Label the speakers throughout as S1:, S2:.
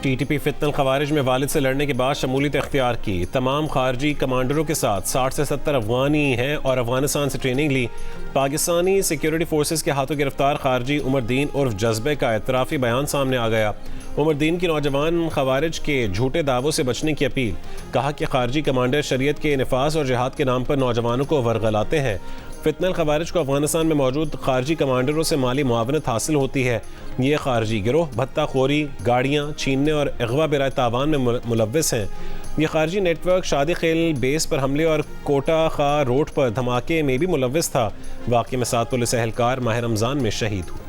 S1: TTP फितनल खवारिज में वालिद से लड़ने के बाद शमूलियत इख्तियार की। तमाम खारजी कमांडरों के साथ 60 से 70 अफगानी हैं और अफगानिस्तान से ट्रेनिंग ली। पाकिस्तानी सिक्योरिटी फोर्सेस के हाथों गिरफ्तार खारजी उमरदीन उर्फ जज्बे का एतराफ़ी बयान सामने आ गया। उमरदीन की नौजवान खवारिज के झूठे दावों से बचने की अपील। कहा कि खारजी कमांडर शरीयत के नफाज और जिहाद के नाम पर नौजवानों को वर्गलाते हैं। फितनल खवारिज को अफगानिस्तान में मौजूद खारजी कमांडरों से माली मुआवनत हासिल होती है। ये खारजी गिरोह भत्ताखोरी, गाड़ियाँ छीनने और अगवा बिराए तावान में मुलव्वस हैं। ये खारजी नेटवर्क शादी खेल बेस पर हमले और कोटा खा रोड पर धमाके में भी मुलव्वस था। वाक़े में 7 पुलिस एहलकार माह रमज़ान में शहीद हुए।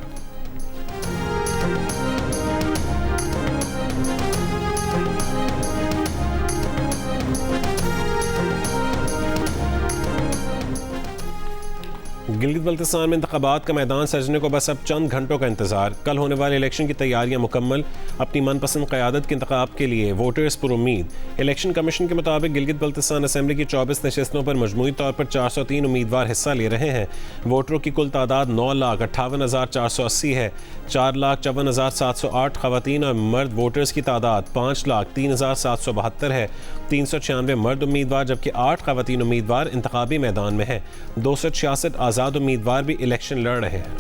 S1: गिलगित बल्तिस्तान में इंतखाबात का मैदान सजने को बस अब चंद घंटों का इंतजार। कल होने वाले इलेक्शन की तैयारियां मुकम्मल। अपनी मनपसंद क़यादत के इंतखाब के लिए वोटर्स पर उम्मीद। इलेक्शन कमीशन के मुताबिक गिलगित बल्तिस्तान असम्बली की 24 नशस्तों पर मजमूई तौर पर 403 उम्मीदवार हिस्सा ले रहे हैं। वोटरों की कुल तादाद 9,58,480 है। 4,54,708 ख़वातीन और मर्द वोटर्स की तादाद 5,03,772 है। 396 मर्द उम्मीदवार जबकि 8 ख़वातीन उम्मीदवार इंतखाबी मैदान में है। 266 आज़ाद उम्मीदवार भी इलेक्शन लड़ रहे हैं।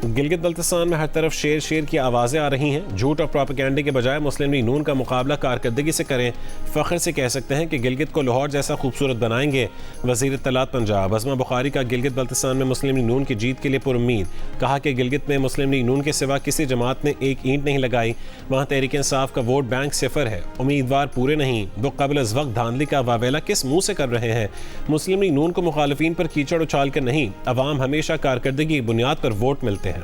S1: गिलगित बल्तिस्तान में हर तरफ शेर शेर की आवाज़ें आ रही हैं। झूठ और प्रोपेगेंडे के बजाय मुस्लिम लीग नून का मुकाबला कारकर्दगी से करें। फ़ख्र से कह सकते हैं कि गिलगित को लाहौर जैसा खूबसूरत बनाएंगे। वज़ीर इत्तलात पंजाब अज़मा बुखारी का गिलगित बल्तिस्तान में मुस्लिम लीग नून की जीत के लिए पुरुम्मीद। कहा कि गिलगित में मुस्लिम लीग नून के सिवा किसी जमात ने एक ईंट नहीं लगाई। वहाँ तहरीक इंसाफ का वोट बैंक सिफर है। उम्मीदवार पूरे नहीं। वो कबल अज़ वक्त धांधली का वावेला किस मुँह से कर रहे हैं। मुस्लिम लीग नून को मुखालिफिन पर कीचड़ उछाल कर नहीं, अवाम हमेशा कारकर्दगी की बुनियाद पर वोट मिलते हैं।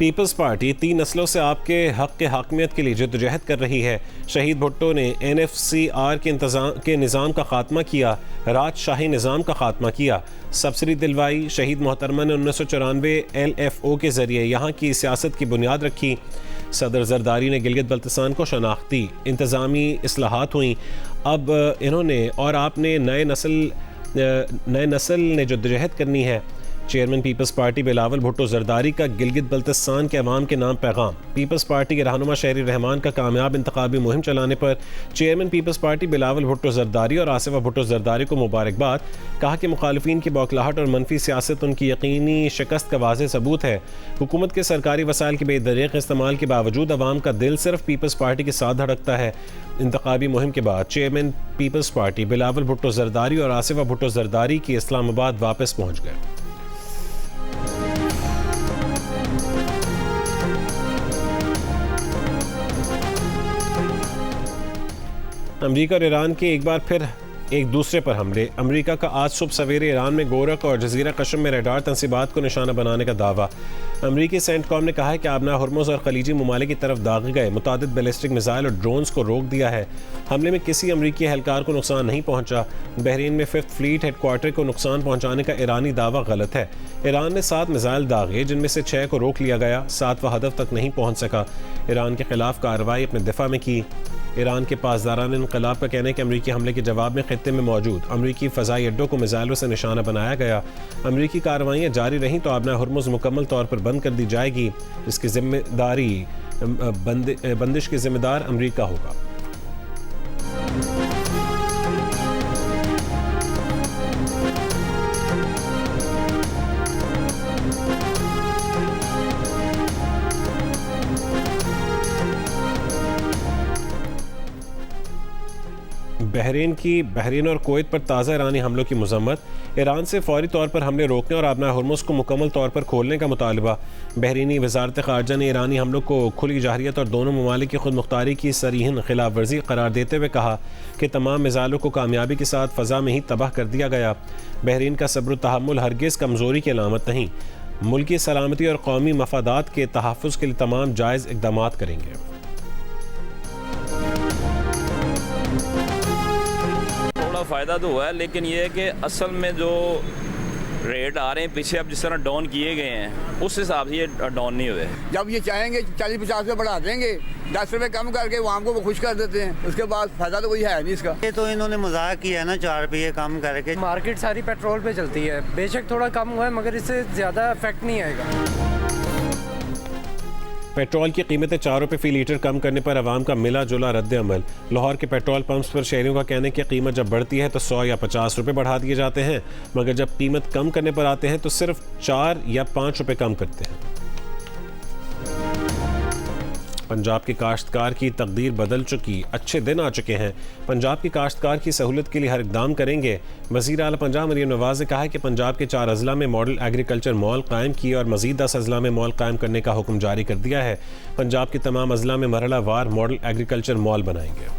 S1: पीपल्स पार्टी 3 नस्लों से आपके हक के हाकमियत के लिए जद्दोजहद कर रही है। शहीद भुट्टो ने NFCR के निज़ाम का खात्मा किया, राजशाही निज़ाम का खात्मा किया, सब्सिडी दिलवाई। शहीद मोहतरमा ने 1994 LFO के ज़रिए यहाँ की सियासत की बुनियाद रखी। सदर जरदारी ने गिलगित बल्तिस्तान को शनाख्ती इंतज़ामी इस्लाहात हुई। अब इन्होंने और आपने नए नस्ल ने जद्दोजहद करनी है। Chairman Peoples Party Bilawal Bhutto Zardari का गिलगित बल्तिस्तान के अवाम के नाम पैगाम। पीपल्स पार्टी के रहनुमा शहरी रहमान का कामयाब इंतखाबी मुहिम चलाने पर chairman Peoples Party Bilawal Bhutto Zardari और आसिफा भुट्टो जरदारी को मुबारकबाद। कहा कि मुखालिफिन की बौखलाहट और मनफी सियासत उनकी यकीनी शिकस्त का वाज़ेह सबूत है। हुकूमत के सरकारी वसाइल के बेदरीक इस्तेमाल के बावजूद अवाम का दिल सिर्फ पीपल्स पार्टी के साथ धड़कता है। इंतखाबी मुहिम के बाद chairman Peoples Party Bilawal Bhutto Zardari और आसिफा भुट्टो जरदारी की इस्लामाबाद वापस पहुँच गए। अमेरिका और ईरान के एक बार फिर एक दूसरे पर हमले। अमेरिका का आज सुबह सवेरे ईरान में गोरख और जजीरा कशम में रडार तंसीबात को निशाना बनाने का दावा। अमेरिकी सेंटकॉम ने कहा है कि आबना हुर्मुज़ और खलीजी ममालिक की तरफ दागे गए मुतादिद बैलिस्टिक मिसाइल और ड्रोन्स को रोक दिया है। हमले में किसी अमेरिकी एहलकार को नुकसान नहीं पहुंचा। बहरीन में 5th फ्लीट हेडक्वार्टर को नुकसान पहुंचाने का ईरानी दावा गलत है। ईरान ने 7 मिसाइल दागे जिनमें से 6 को रोक लिया गया। 7वां हदफ तक नहीं पहुँच सका। ईरान के खिलाफ कार्रवाई अपने दिफा में की। ईरान के पासदारान इनकलाब का कहना है कि अमेरिकी हमले के जवाब में खित्ते में मौजूद अमेरिकी फ़ज़ाई अड्डों को मिसाइलों से निशाना बनाया गया। अमेरिकी कार्रवाइयाँ जारी रहीं तो आबना हुर्मुज़ मुकम्मल तौर पर बंद कर दी जाएगी। इसकी जिम्मेदारी बंदिश की जिम्मेदार अमेरिका होगा। बहरीन और कुवैत पर ताज़ा ईरानी हमलों की मज़म्मत। ईरान से फौरी तौर पर हमले रोकने और आबना हुर्मुज़ को मुकम्मल तौर पर खोलने का मुतालबा। बहरीनी वज़ारत ख़ारजा ने ईरानी हमलों को खुली जाहिरियत और दोनों ममालिक की खुद मुख्तारी की सरीहन खिलाफ वर्जी करार देते हुए कहा कि तमाम मिसाइलों को कामयाबी के साथ फ़ज़ा में ही तबाह कर दिया गया। बहरीन का सब्र तहम्मुल हरगिज़ कमज़ोरी की अलामत नहीं। मुल्की सलामती और कौमी मफादात के तहफ़्फ़ुज़ के लिए तमाम जायज़ इक़दामात करेंगे।
S2: फ़ायदा तो हुआ है, लेकिन ये है कि असल में जो रेट आ रहे हैं पीछे, अब जिस तरह डाउन किए गए हैं उस हिसाब से ये डाउन नहीं हुए।
S3: जब ये चाहेंगे 40-50 रुपये बढ़ा देंगे, 10 रुपये कम करके वाम को वो खुश कर देते हैं, उसके बाद फायदा तो कोई है नहीं इसका।
S4: ये तो इन्होंने मजाक किया है ना, 4 रुपये कम करके।
S5: मार्केट सारी पेट्रोल पे चलती है, बेशक थोड़ा कम हुआ है मगर इससे ज़्यादा इफेक्ट नहीं आएगा।
S1: पेट्रोल की कीमतें 4 रुपये फ़ी लीटर कम करने पर आवाम का मिला जुला रद्द अमल। लाहौर के पेट्रोल पंप्स पर शहरियों का कहने की कीमत जब बढ़ती है तो 100 या 50 रुपये बढ़ा दिए जाते हैं, मगर जब कीमत कम करने पर आते हैं तो सिर्फ 4 या 5 रुपये कम करते हैं। पंजाब के काश्तकार की तकदीर बदल चुकी, अच्छे दिन आ चुके हैं। पंजाब के काश्तकार की सहूलत के लिए हर इकदाम करेंगे। वज़ीर आला पंजाब मरीम नवाज़ ने कहा है कि पंजाब के 4 अज़ला में मॉडल एग्रीकल्चर मॉल कायम किए और मज़ीद 10 अज़ला में मॉल कायम करने का हुक्म जारी कर दिया है। पंजाब के तमाम अज़ला में मरहला वार मॉडल एग्रीकल्चर मॉल बनाएंगे।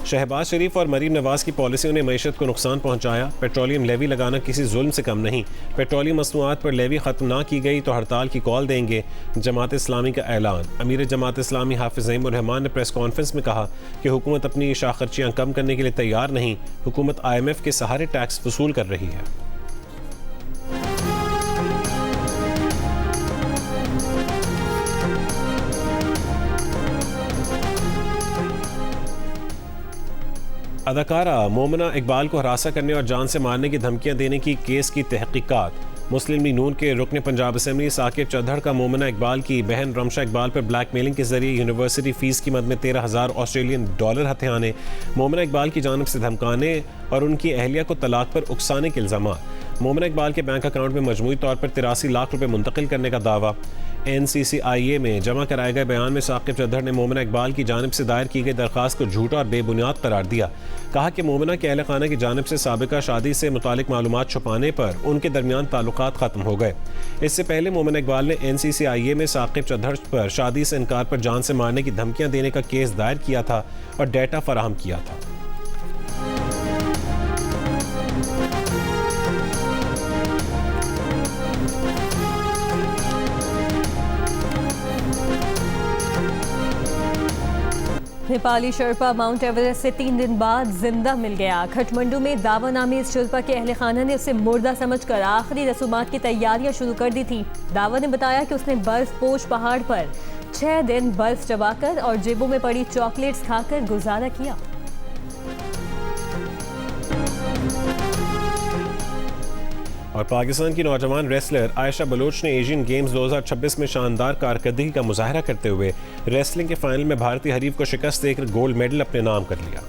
S1: शहबाज शरीफ और मरीम नवाज की पॉलिसियों ने मईशत को नुकसान पहुंचाया। पेट्रोलियम लेवी लगाना किसी जुल्म से कम नहीं। पेट्रोलियम मसनूआत पर लेवी ख़त्म ना की गई तो हड़ताल की कॉल देंगे। जमात इस्लामी का ऐलान। अमीर जमात इस्लामी हाफिज़ ज़ईनुर रहमान ने प्रेस कॉन्फ्रेंस में कहा कि हुकूमत अपनी शाखर्चियाँ कम करने के लिए तैयार नहीं। हुकूमत IMF के सहारे टैक्स वसूल कर रही है। अदाकारा मोमना इकबाल को हरासा करने और जान से मारने की धमकियां देने की केस की तहकीकात। मुस्लिम लीग नून के रुकन पंजाब असम्बली साकिब चौधर का मोमना इकबाल की बहन रमशा इकबाल पर ब्लैकमेलिंग के जरिए यूनिवर्सिटी फ़ीस की मद में $13,000 ऑस्ट्रेलियन डॉलर हथियाने, मोमना इकबाल की जानब से धमकाने और उनकी अहलिया को तलाक पर उकसाने के इल्ज़ाम। मोमना इकबाल के बैंक अकाउंट में मजमूई तौर पर 83 लाख रुपये मुंतकिल करने का दावा। NCCIA में जमा कराए गए बयान में साकिब चौधर ने मोमना इकबाल की जानिब से दायर की गई दरख्वास्त को झूठा और बेबुनियाद करार दिया। कहा कि मोमना के अहल खाना की जानिब से साबिका शादी से मुतालिक मालूमात छुपाने पर उनके दरमियान ताल्लुकात ख़त्म हो गए। इससे पहले मोमना इकबाल ने NCCIA में साकिब चौधर पर शादी से इनकार पर जान से मारने की धमकियाँ देने का केस दायर किया था और डेटा फराहम किया था।
S6: नेपाली शर्पा माउंट एवरेस्ट से 3 दिन बाद जिंदा मिल गया। खटमंडू में दावा नामी इस शर्पा के अहले खाना ने उसे मुर्दा समझकर आखिरी रसूमात की तैयारियां शुरू कर दी थी। दावा ने बताया कि उसने बर्फ पोश पहाड़ पर 6 दिन बर्फ चबाकर और जेबों में पड़ी चॉकलेट्स खाकर गुजारा किया।
S1: और पाकिस्तान की नौजवान रेसलर आयशा बलोच ने एशियन गेम्स 2026 में शानदार कारकर्दगी का मुजाहरा करते हुए रेसलिंग के फाइनल में भारतीय हरीफ को शिकस्त देकर गोल्ड मेडल अपने नाम कर लिया।